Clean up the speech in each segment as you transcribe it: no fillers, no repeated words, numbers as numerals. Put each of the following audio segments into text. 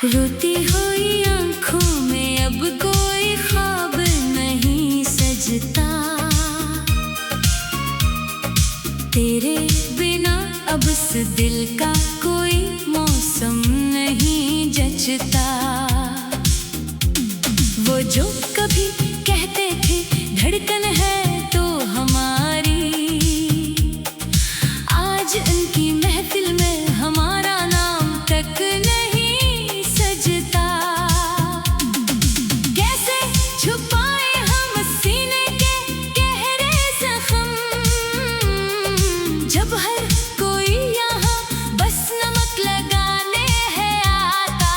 रोती हुई आँखों में अब कोई ख्वाब नहीं सजता, तेरे बिना अब इस दिल का कोई मौसम नहीं जचता। वो जो कभी कहते थे धड़कन है तो हमारी, आज उनकी महफिल में हमारा नाम तक नहीं सजता। कैसे छुपाए हम सीने के गहरे जख्म, जब हर कोई यहाँ बस नमक लगाने है आता।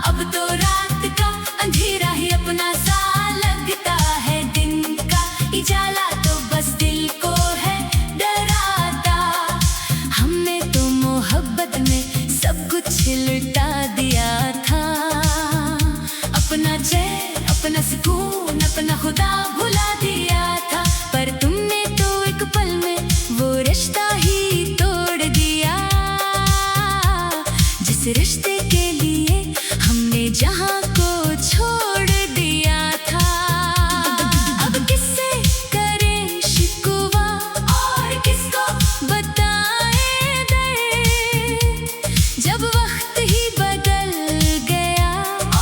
अब तो रात का अंधेरा ही अपना सा लगता है, दिन का उजाला तो बस दिल को है डराता। हमने तो मोहब्बत में सब कुछ लुटा दिया था, अपना चैन अपना सुकून अपना खुदा भुला दिया था। पर तुमने तो एक पल में वो रिश्ता ही तोड़ दिया, जिस रिश्ते के लिए हमने जहां को छोड़ दिया था। अब किससे करें शिकवा और किसको बताएं दर्द, जब वक्त ही बदल गया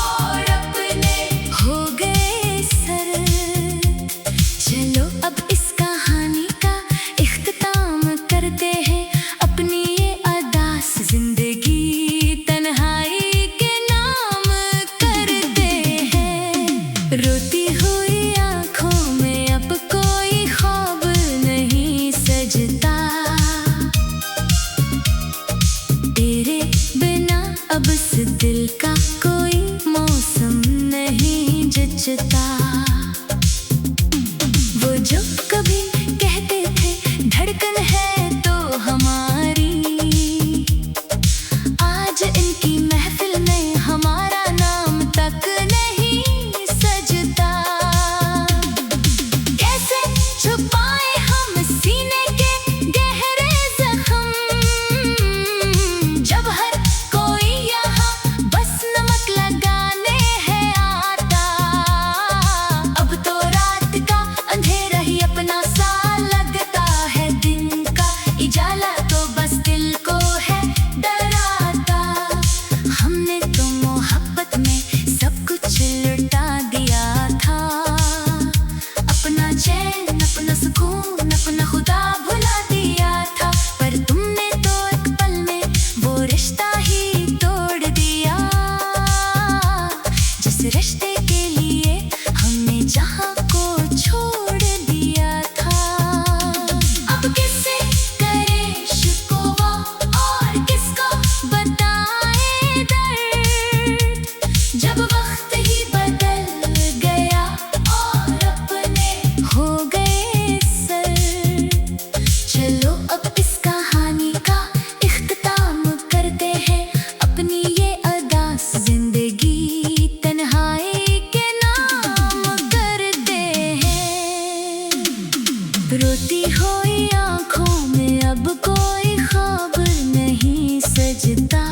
और अपने हो गए सर। चलो अब इस कहानी का इख्तिताम करते हैं, अपनी ये अदास जिंदगी तन्हाई के नाम करते हैं। रोती हुई आँखों में अब कोई ख्वाब नहीं सजता, तेरे बिना अब इस दिल का कोई मौसम नहीं जचता। वो जो कभी कहते थे धड़कन है तो हमारी, आज इनकी महफिल में हमारा नाम तक नहीं सजता। कैसे छुपाए हम सीने के गहरे जख्म, जब हर कोई यहाँ बस नमक लगाने है आता। अब तो रात का अंधेरा ही अपना सा लगता है, दिन का उजाला तो बस दिल को है डराता। हमने तो मोहब्बत में सब कुछ लुटा दिया था, अपना चैन अपना सुकून अपना खुदा भुला दिया था। पर तुमने तो एक पल में वो रिश्ता ही तोड़ दिया, जिस रिश्ते के लिए हमने जहां को छोड़ दिया था। अब किससे करें शिकवा और किसको बताएं दर्द, जब वक्त ही बदल गया और अपने हो गए सर। चलो अब इस कहानी का इख्तिताम करते हैं, अपनी ये अदास जिंदगी तन्हाई के नाम करते हैं। रोती हुई आँखों में अब कोई ख्वाब नहीं सजता,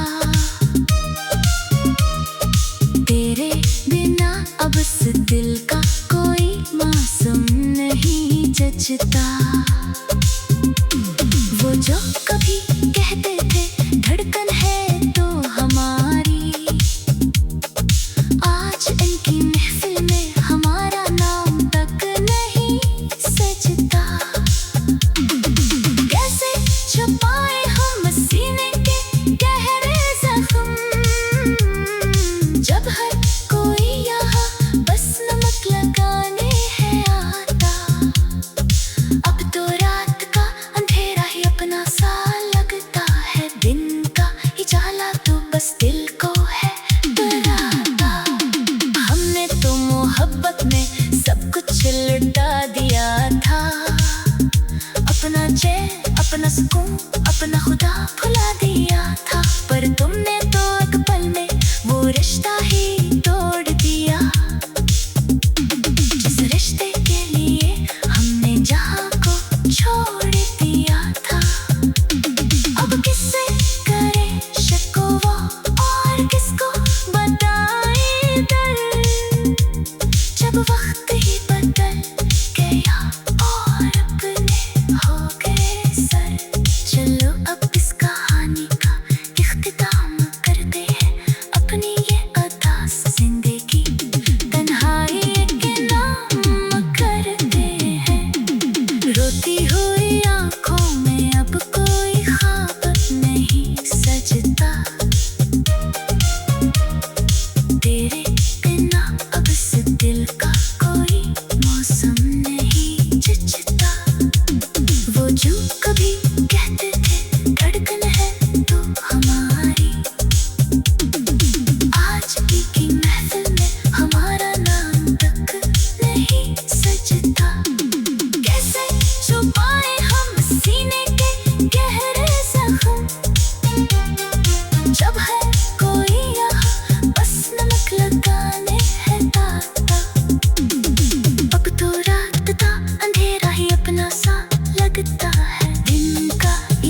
तेरे बिना अब इस दिल का कोई मौसम नहीं जचता। वो जो कभी कहते थे धड़कन है तो हमारी, आज इनकी महफिल में हमारा नाम तक नहीं सजता। कैसे छुपाए हम सीने के गहरे जख्म, जब हर कोई यहाँ बस नमक लगाने है आता। अब तो रात का अंधेरा ही अपना सा लगता है, दिन का उजाला तो बस दिल को है डराता। हमने तो मोहब्बत में सब कुछ लुटा दिया था, अपना चैन अपना सुकून अपना खुदा भुला दिया था। पर तुमने तो एक पल में वो रिश्ता ही तोड़ दिया, जिस रिश्ते के लिए हमने जहां को छोड़ दिया था। अब किससे करें शिकवा और किस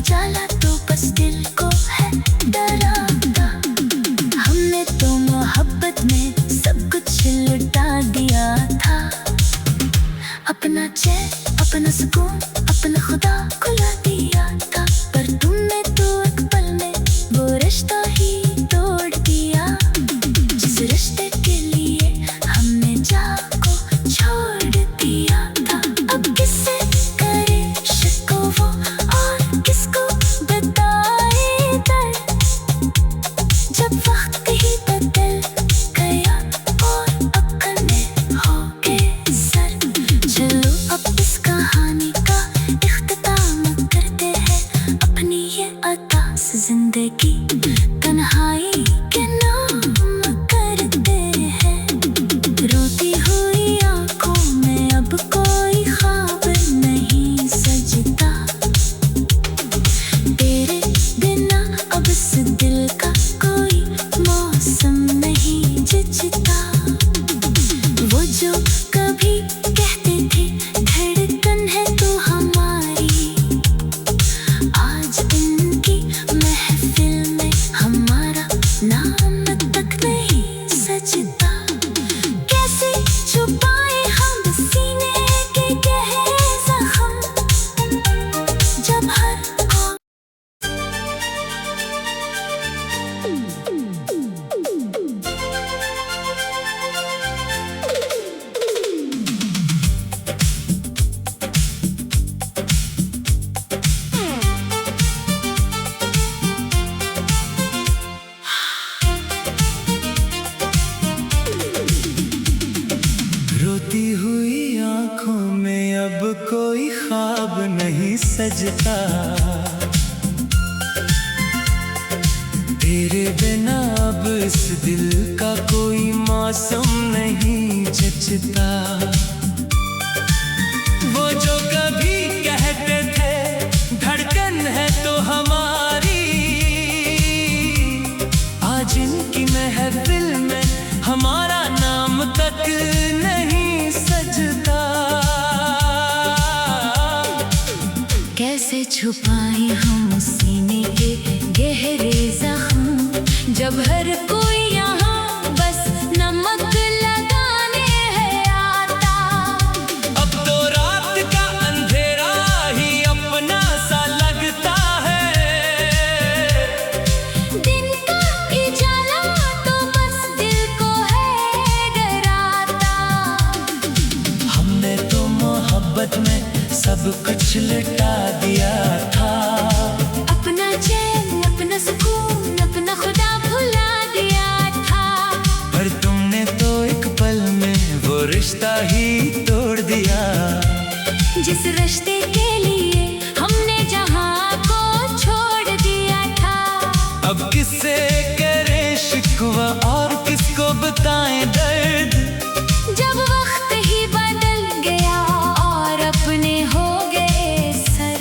उजाला तो बस दिल को है डराता। हमने तो मोहब्बत में सब कुछ लुटा दिया था। अपना चैन, अपना सुकून, अपना खुदा खुला दिया था। पर तुमने तो एक पल में वो रिश्ता ही तोड़ दिया। जिस रिश्ते के लिए हमने जान को छोड़ दिया था। अब किससे करे शिकवा वो और किसको बताए दर्द, जब वक्त ही बदल गया और अब करने हो गए सर। चलो अब इस कहानी का इख्तिताम करते हैं अपनी ये अता से जिंदगी तन्हाई के नाम करते हैं। रोती हुई आंखों में अब कोई ख्वाब नहीं सजता। तेरे बिना अब इस दिल का कोई मौसम नहीं जचता। वो जो कभी कहते थे धड़कन है तो हमारी, आज इनकी महफिल में हमारा नाम तक नहीं सजता। कैसे छुपाए हम सीने के गहरे जख्म, जब हर रोती हुई आंखों में अब कोई ख्वाब नहीं सजता। तेरे बिना अब इस दिल का कोई मौसम नहीं जचता। वो जो कभी कहते थे धड़कन है तो हमारी, आज इनकी महफिल में हमारा नाम तक नहीं सजता। कैसे छुपाए हम सीने के गहरे जख्म, जब हर कोई यहाँ बस नमक लगाने है आता। अब तो रात का अंधेरा ही अपना सा लगता है। दिन का उजाला तो बस दिल को है डराता। हमने तो मोहब्बत में सब कुछ लुटा दिया था। अपना चैन, अपना सुकून, अपना खुदा भुला दिया था। पर तुमने तो एक पल में वो रिश्ता ही तोड़ दिया। जिस रिश्ते के लिए हमने जहां को छोड़ दिया था। अब किससे करें शिकवा और किसको बताएं दर्द, जब वक्त ही बदल गया और अपने हो गए सर।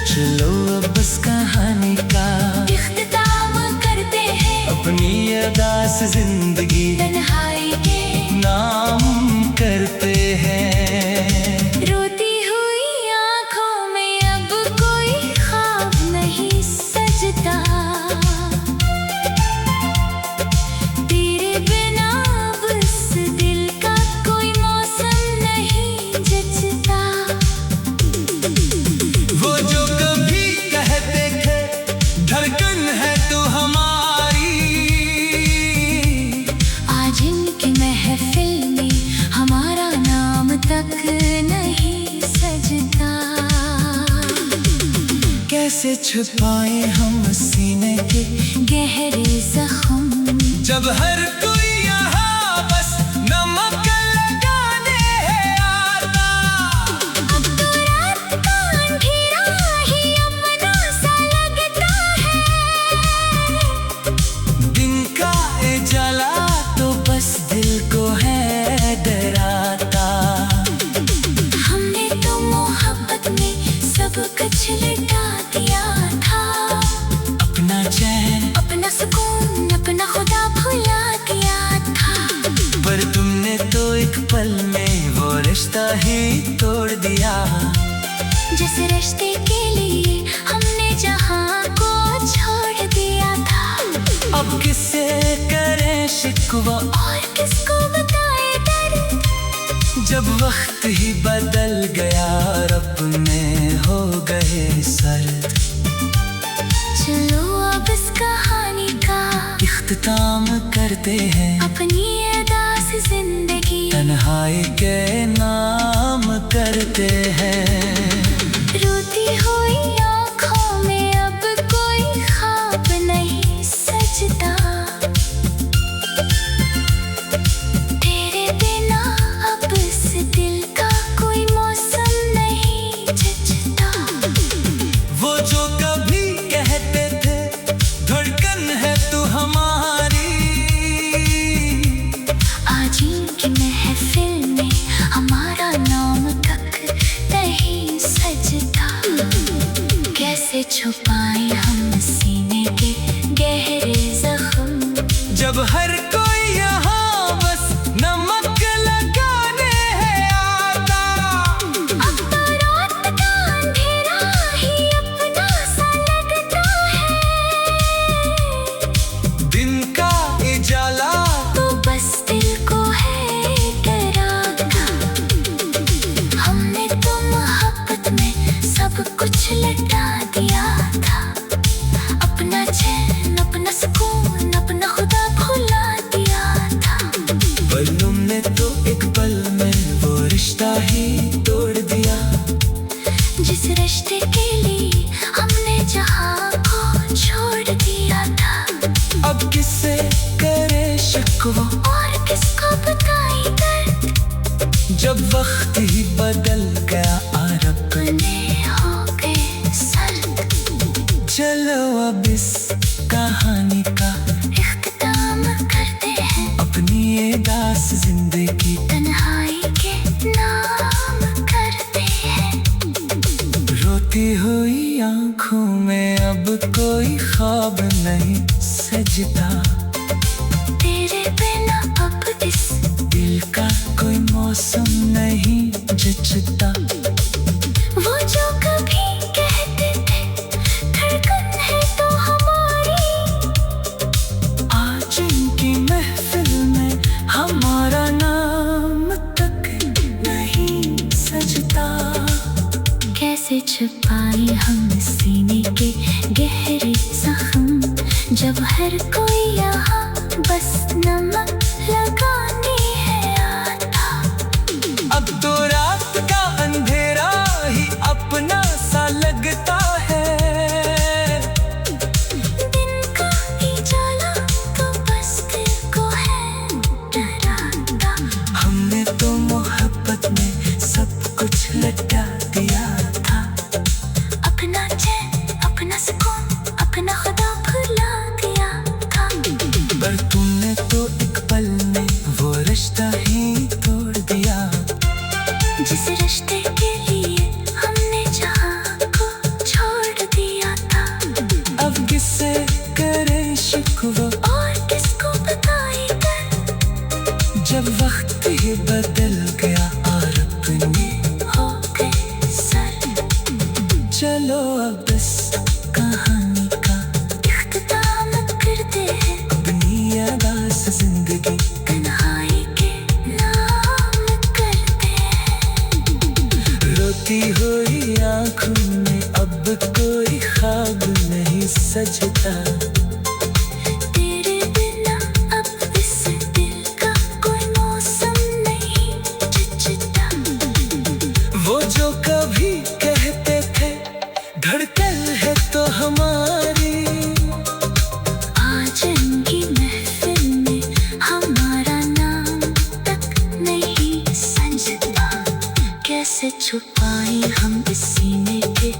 चलो अब इस कहानी का इख्तिताम करते हैं अपनी अदा से जिंदगी तन्हाई के नाम करते हैं। रोती हुई आंखों में अब कोई ख्वाब नहीं सजता। तेरे बिना अब इस दिल का कोई मौसम नहीं जचता। वो जो कभी कहते थे धड़कन है तो हमारी, आज इनकी महफिल में हमारा नाम तक नहीं सजता। कैसे छुपाए हम सीने के गहरे जख्म, जब हर कोई यहाँ बस नमक लगाने है आता। अब तो रात का अंधेरा ही अपना सा लगता है। दिन का उजाला तो बस दिल को है डराता। हमने तो मोहब्बत में सब कुछ लुटा दिया था। अपना चैन, अपना सुकून, अपना खुदा भुला दिया था। पर तुमने तो एक पल में वो रिश्ता ही तोड़ दिया। जिस रिश्ते के लिए शिकवा और किसको बताए दर्द। जब वक्त ही बदल गया और अपने हो गए सर्द। चलो अब इस कहानी का इख्तिताम करते हैं अपनी अदा से जिंदगी तन्हाई के नाम करते हैं। रोती हुई आँखों में अब कोई ख्वाब नहीं सजता। तेरे बिना अब इस दिल का कोई मौसम नहीं जचता। वो जो कभी कहते थे धड़कन है तू हमारी, आज इनकी महफिल में हमारा नाम तक नहीं सजता। कैसे छुपाए हम सीने के गहरे जख्म। जब हर कोई यहाँ बस नमक लगाने है आता। अब तो रात का अंधेरा ही अपना सा लगता है। दिन का उजाला तो बस दिल को है डराता। हमने तो मोहब्बत में सब कुछ लटा दिया था। अपना चैन अपना सुकून अपना खुदा भुला दिया था। पर तुमने तो एक पल में वो रिश्ता ही तोड़ दिया। जिस रिश्ते के लिए हमने जहां को छोड़ दिया था। अब किससे करे शिकवा और किसको बताई दर्द। जब वक्त ही बदल गया और अपने हो गए सर्द। चलो अब इस कहानी का इख्तिताम करते हैं अपनी ये दास जिंदगी तन्हाई के नाम करते हैं। रोती हुई आंखों में अब कोई ख्वाब नहीं सजता। तेरे बिना अब इस दिल का कोई मौसम नहीं जचता। वो जो कभी कहते थे धड़कन है तो हमारी। आज इनकी महफिल में हमारा नाम तक नहीं सजता। कैसे छुपाए हम सीने के गहरे जख्म। जब हर कोई यहाँ बस नमक लगाने है आता। अब तो रात का अंधेरा ही अपना सा लगता है। दिन का उजाला तो बस दिल को है डराता। हमने तो मोहब्बत में सब कुछ लटा दिया था। अपना चैन अपना सुकून अपना खुदा भुला दिया था। पर तुमने तो एक पल में वो रिश्ता ही तोड़ दिया। जिस रिश्ते के लिए हमने जहां को छोड़ दिया था। अब किससे करे शिकवा और किसको बताए दर्द। जब वक्त ही बदल गया और अपनी हो गए सर्द। चलो अब इस कहानी का इख्तिताम करते हैं अपनी अदास जिंदगी तन्हाई के नाम करते हैं। रोती हुई आंखों में अब कोई ख्वाब नहीं सजता। तेरे बिना अब इस दिल का कोई मौसम नहीं जचता। वो जो कभी कहते थे धड़कन है तो हमारी। आज इनकी महफिल में हमारा नाम तक नहीं सजता। कैसे छुपाए हम इस सीने के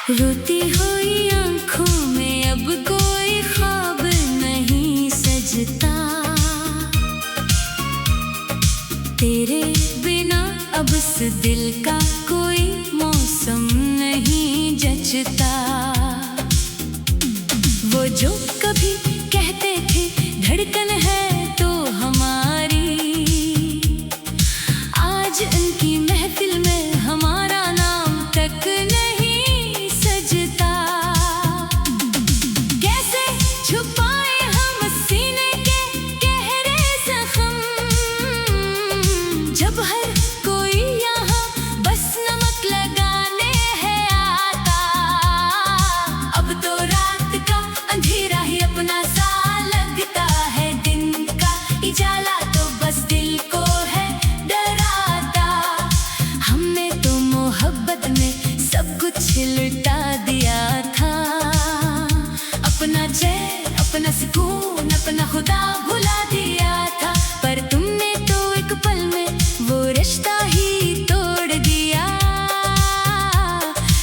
रोती हुई आँखों में अब कोई ख्वाब नहीं सजता। तेरे बिना अब इस दिल का कोई मौसम नहीं जचता। जो कभी कहते थे धड़कन है तो हमारी, आज उनकी महफिल में हमारा नाम तक नहीं सजता। कैसे छुपाए हम सीने के गहरे जख्म, जब हर कोई यहाँ बस नमक लगाने है आता। अब तो रात का अंधेरा ही अपना सा लगता है, दिन का उजाला तो बस दिल को है डराता। हमने तो मोहब्बत में सब कुछ लुटा दिया था, अपना चैन अपना सुकून अपना खुदा भुला दिया था। पर तुमने तो एक पल में वो रिश्ता ही तोड़ दिया,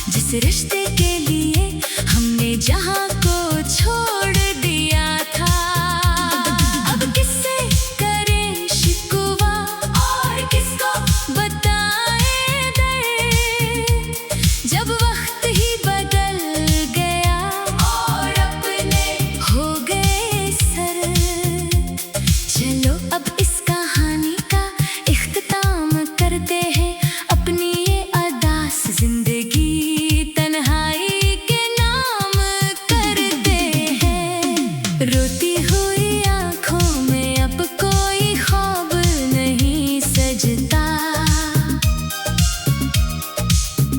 जिस रिश्ते के लिए हमने जहां को छोड़ दिया था। अब किससे करें शिकवा और किसको बताएं दर्द, जब वक्त ही बदल गया और अपने हो गए सरद। चलो अब इस कहानी का इख्तिताम करते हैं, अपनी ये अदास जिंदगी तन्हाई के नाम करते हैं। रोती हुई आंखों में अब कोई ख्वाब नहीं सजता,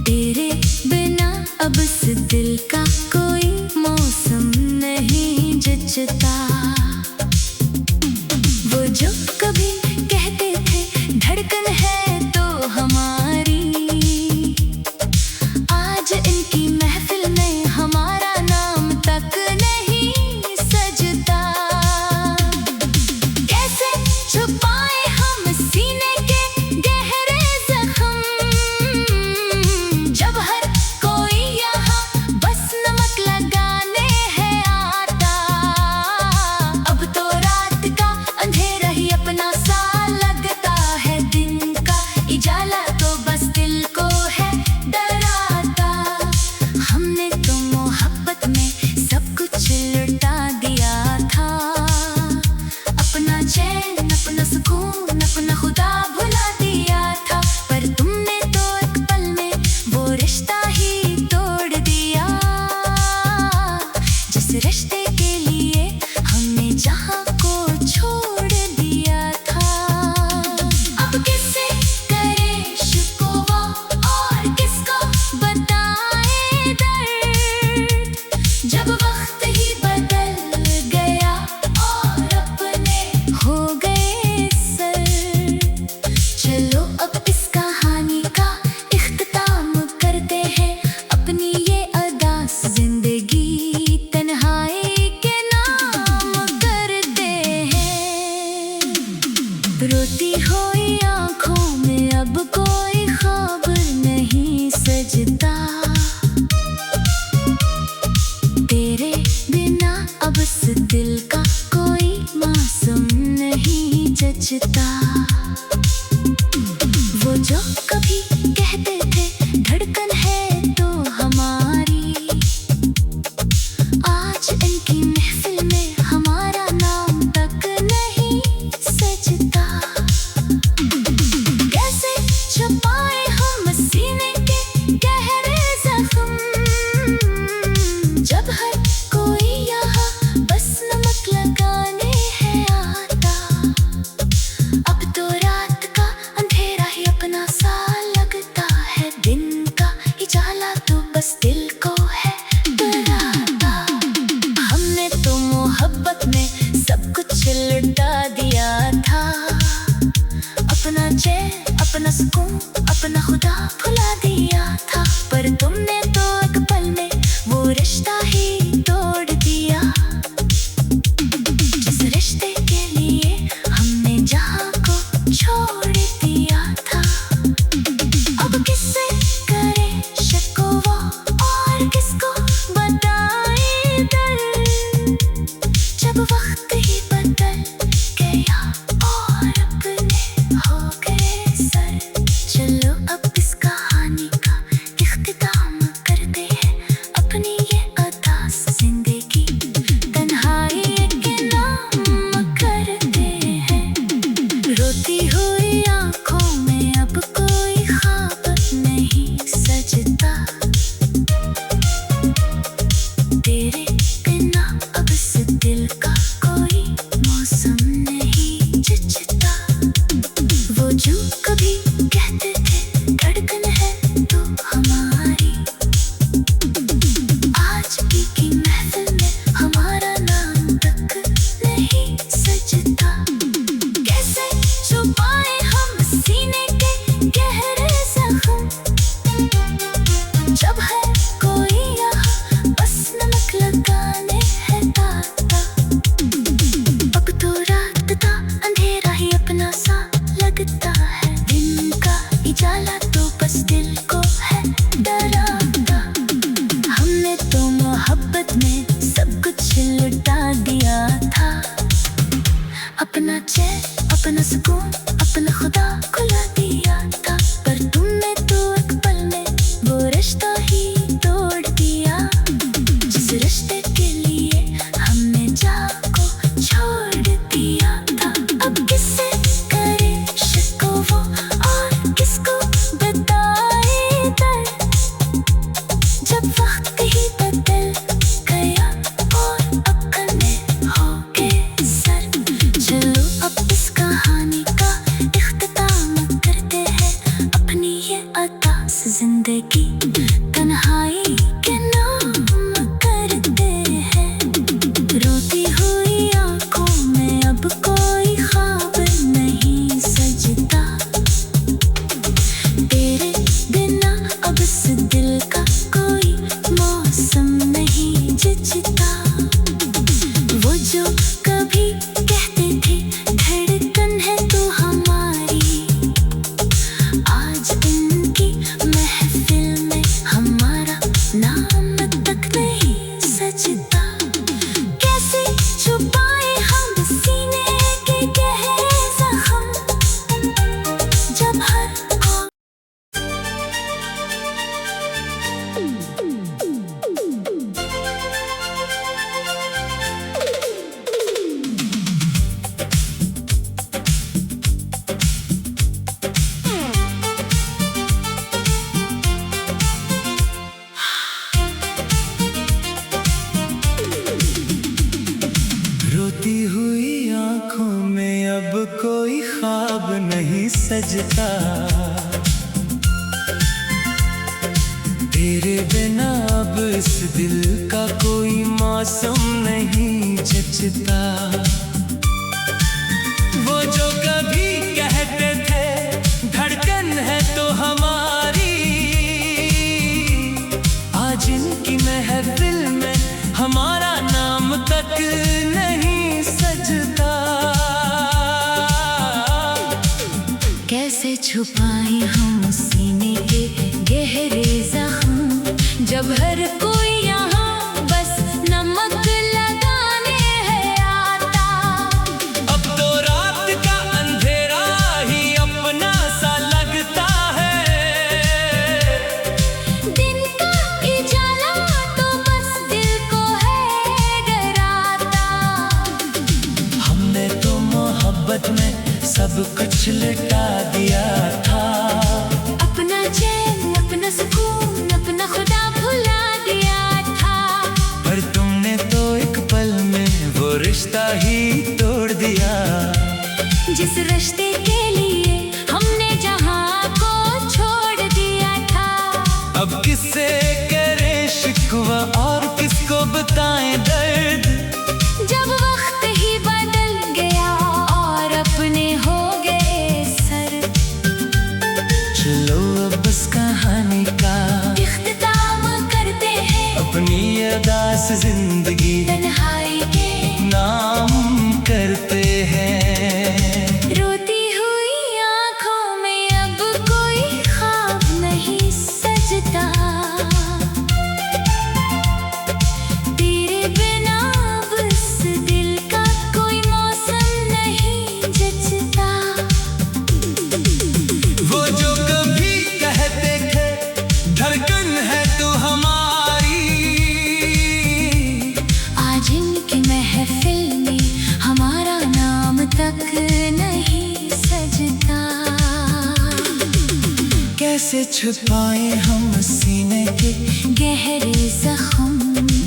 तेरे बिना अब इस दिल का कोई मौसम नहीं जचता। वो जो कभी कहते थे धड़कन है तो हमारी, आज इनकी महफिल में हमारा नाम तक नहीं सजता। कैसे छुपाए हम सीने के गहरे जख्म, जब हर कोई यहाँ बस नमक लगाने है आता। अब तो रात का अंधेरा ही अपना सा लगता है, दिन का उजाला तो बस दिल को है डराता। हमने तो मोहब्बत में सब कुछ लुटा दिया था, अपना चैन अपना सुकून अपना खुदा भुला दिया था। पर तुमने तो एक पल में वो रिश्ता ही तोड़ दिया, जिस रिश्ते के लिए हमने जहां को छोड़ दिया था। अब किससे करें शिकवा और किसको बताएं दर्द, जब वक्त ही बदल गया और अपने हो गए सरद। चलो अब इस कहानी का इख्तिताम करते हैं, अपनी ये अदास जिंदगी तन्हाई के नाम करते हैं। रोती हुई आंखों में अब कोई ख्वाब नहीं सजता, तेरे बिना अब इस दिल का कोई मौसम नहीं जचता। वो जो कभी कहते थे धड़कन है तो हमारी, आज इनकी महफिल में हमारा नाम तक नहीं सजता। कैसे छुपाए हम सीने के गहरे जख्म, जब हर कोई यहाँ बस नमक लगाने है आता। अब तो रात का अंधेरा ही अपना सा लगता है, दिन का उजाला तो बस दिल को है डराता। हमने तो मोहब्बत में सब कुछ लुटा दिया था, अपना चैन अपना सुकून अपना खुदा भुला दिया था। पर तुमने तो एक पल में वो रिश्ता ही तोड़ दिया, जिस रिश्ते के लिए हमने जहां को छोड़ दिया था। अब किससे करें शिकवा और अतास जिंदगी तन्हाई के नाम करते हैं। रोती हुई आंखों में अब कोई ख्वाब नहीं सजता, तेरे बिना अब इस दिल का कोई मौसम नहीं जचता। वो जो कभी कहते थे धड़कन है तू हमारी, आज इनकी महफिल में हमारा नाम तक नहीं सजता। कैसे छुपाए हम सीने के गहरे जख्म, जब हर रोती हुई आंखों में अब कोई ख्वाब नहीं सजता, तेरे बिना अब इस दिल का कोई मौसम नहीं जचता। वो जो कभी कहते थे धड़कन है तो हमारी, आज इनकी महफिल में हमारा नाम तक नहीं सजता। कैसे छुपाए हम सीने के गहरे जख्म, जब हर कोई यहाँ बस नमक लगाने है आता। अब तो रात का अंधेरा ही अपना सा लगता है, दिन का उजाला तो बस दिल को है डराता। हमने तो मोहब्बत में सब कुछ लुटा दिया था, अपना चैन अपना सुकून अपना खुदा भुला दिया था। पर तुमने तो एक पल में वो रिश्ता ही तोड़ दिया। जिस रिश्ते के लिए हमने जहां को छोड़ दिया था, अब किससे करें शिकवा और किसको बताएं दर्द, जब वक्त ही बदल गया और अपने हो गए सर। चलो अब इस कहानी का इख्तिताम करते हैं, अपनी अदास जिंदगी तन्हाई के नाम करते हैं। रोती हुई आंखों में अब कोई ख्वाब नहीं सजता, तेरे बिना अब इस दिल का कोई मौसम नहीं जचता। वो जो कभी कहते थे धड़कन है तू हमारी, आज इनकी महफिल में हमारा नाम तक नहीं सजता। कैसे छुपाए हम सीने के गहरे जख्म,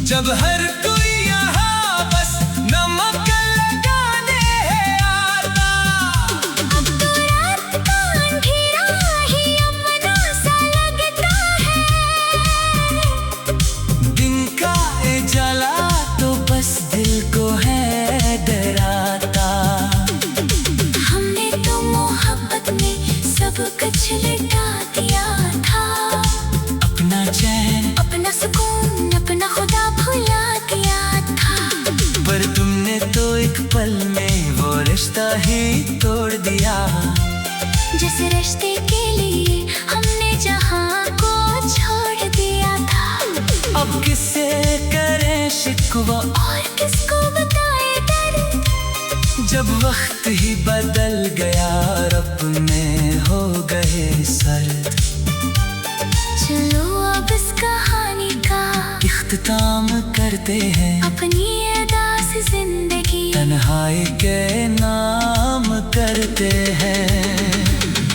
जब हर कोई यहाँ बस नमक लगाने है आता। अब तो रात का अंधेरा ही अपना सा लगता है, दिन का उजाला तो बस दिल को है डराता। हमने तो मोहब्बत में सब कुछ लुटा दिया था, अपना चैन अपना सुकून अपना खुदा भुला दिया था। पर तुमने तो एक पल में वो रिश्ता ही तोड़ दिया। जिस रिश्ते के लिए हमने जहां को छोड़ दिया था, अब किससे करें शिकवा और किसको बताए दर्द, जब वक्त ही बदल गया और अपने हो गए सर्द। चलो अब इस कहानी का इख्तिताम करते हैं, अपनी अदास जिंदगी तन्हाई के नाम करते हैं।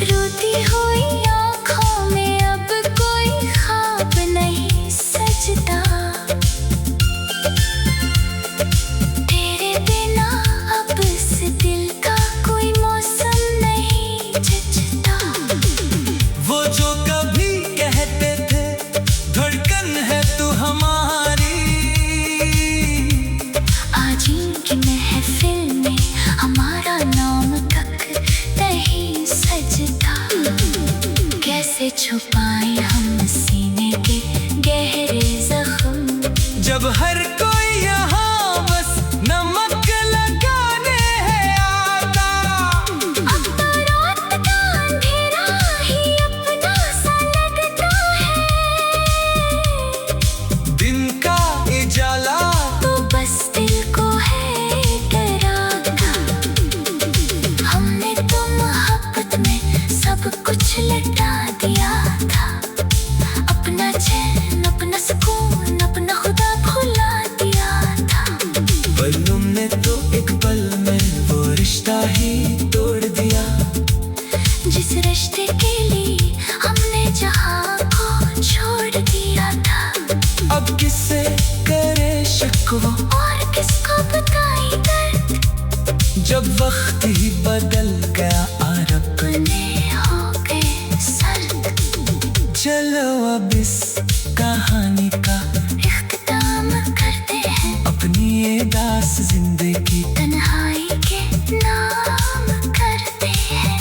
रोती हुई आंखों में अब कोई ख्वाब नहीं सजता, तेरे बिना अब इस दिल का कोई मौसम नहीं जचता। वो जो कभी सीने के गहरे जख्म। जब हर कोई यहाँ बस नमक लगाने है आता। अब तो रात का अंधेरा ही अपना सा लगता है। दिन का उजाला तो बस दिल को है डराता। हमने तो मोहब्बत में सब कुछ लटा दिया था। अपना चैन, अपना सुकून, अपना खुदा भुला दिया था। पर तुमने तो एक पल में वो रिश्ता ही तोड़ दिया। जिस रिश्ते के लिए हमने जहां को छोड़ दिया था। अब किससे करे शिकवा और किसको बताई दर्द। जब वक्त ही बदल गया और अपने हो गए सर्द। चलो अब इस कहानी का इख्तिताम करते हैं। अपनी ये दास जिंदगी तन्हाई के नाम करते हैं।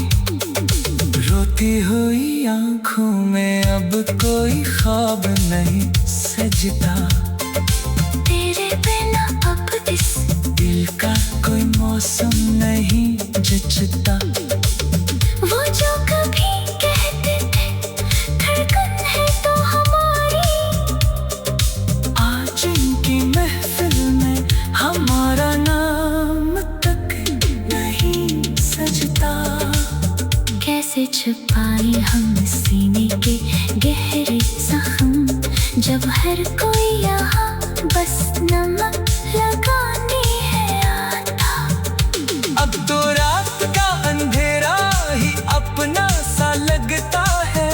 रोती हुई आंखों में अब कोई ख्वाब नहीं सजता। तेरे बिना अब इस दिल का कोई मौसम नहीं जचता। वो जो कभी कहते थे धड़कन है तो हमारी। आज इनकी महफिल में हमारा नाम तक नहीं सजता। कैसे छुपाए हम सीने के गहरे जख्म। जब हर कोई यहाँ बस नमक लगाने है आता। अब तो रात का अंधेरा ही अपना सा लगता है।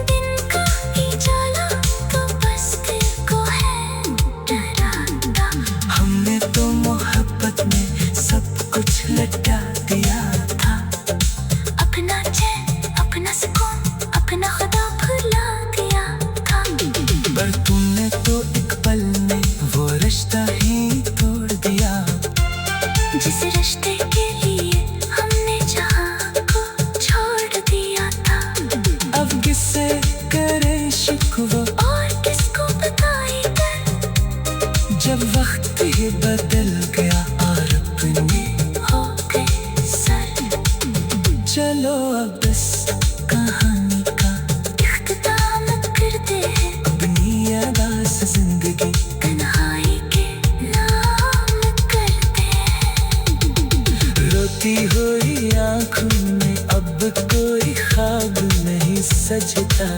दिन का उजाला तो बस दिल को है डराता। हमने तो मोहब्बत में सब कुछ लटा दिया था। अपना चैन, अपना सुकून, अपना खुदा भुला दिया था। पर तुमने तो एक पल में वो रिश्ता ही तोड़ दिया। जिस रिश्ते के लिए हमने जहां को छोड़ दिया था। अब किससे करे शिकवा और किसको बताई दर्द। जब वक्त ही बदल गया और अपनी हो गए सर्द। चलो अब इस कहानी का इख्तिताम करते हैं। अपनी ये दास जिंदगी तन्हाई के नाम करते हैं। रोती हुई आंखों में अब कोई ख्वाब नहीं सजता।